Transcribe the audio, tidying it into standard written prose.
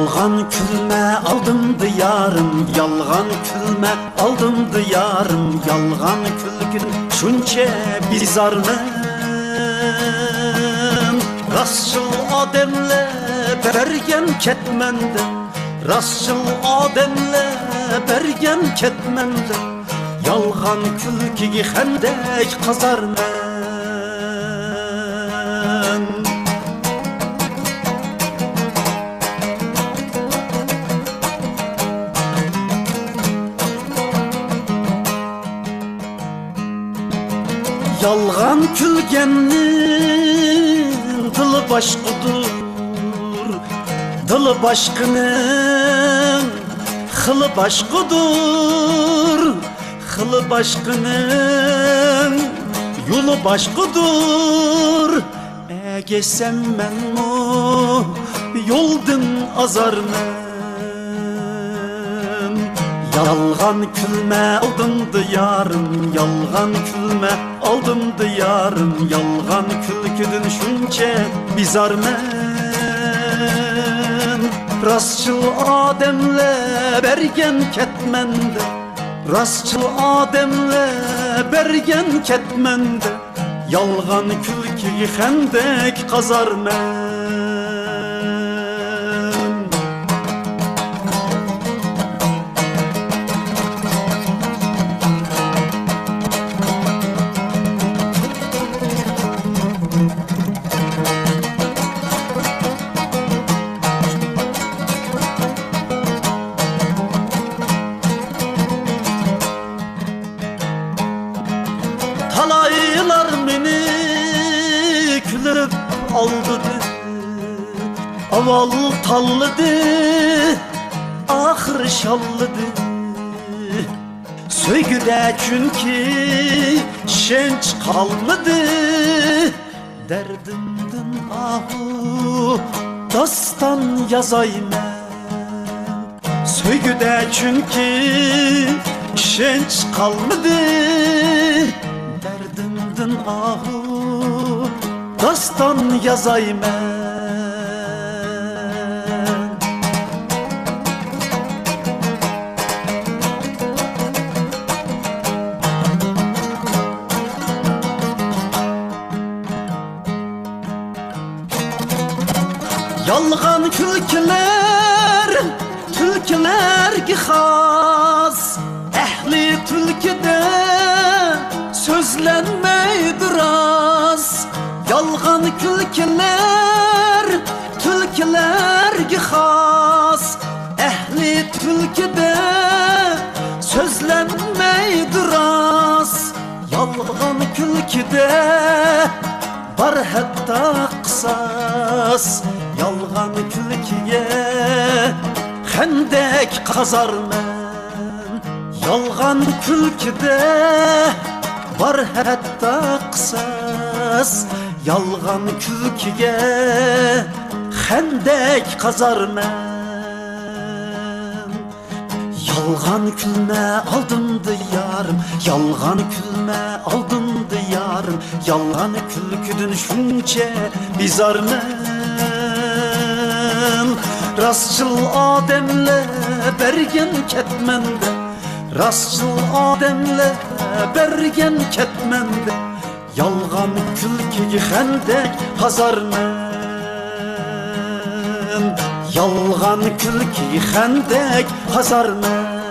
Yalgan külme aldım diyarım, yalgan külme aldım diyarım, yalgan külgün şunçe bizarmın. Rastçıl ademle bergen ketmende, rastçıl ademle bergen ketmende, yalgan külki hendek kazarmen. Yalgan külgennin dılı başkudur, dılı başkının hılı başkudur, hılı başkının yolu başkudur. Geçsem ben mu yoldun azarmen. Yalgan külme aldım diyarım, yalgan külme aldım diyarım, yalgan külküdün şunçe bizarmen. Rastçıl ademle bergen ketmende, rastçıl ademle bergen ketmende, yalgan külki hendek kazarmen. Talaylar beni külüp aldıdı, aval tallıdı, ahır şallıdı. Söygüde çünkü şenç kalmadı, derdimden ahu dastan yazayım ben. Söygüde çünkü şenç kalmadı, derdimden ahu dastan yazayım ben. Yalgan külkiler, türküler ki has, ehli türküde sözlenmeydir az. Yalgan külkiler, türküler ki has, ehli türküde sözlenmeydir az. Yalgan külküde var hatta kısas, yalgan külkiye hendek kazarmen. Yalgan külkide var hatta kısas, yalgan külkiye hendek kazarmen. Yalgan külme aldım diyarım, yalgan külme aldım diyarım, yalgan külküdün şunçe bizarmen. Rastçıl ademle bergen ketmende, rastçıl ademle bergen ketmende, yalgan külki hendek hazarmen. Yalgan külki hendek hazarmen.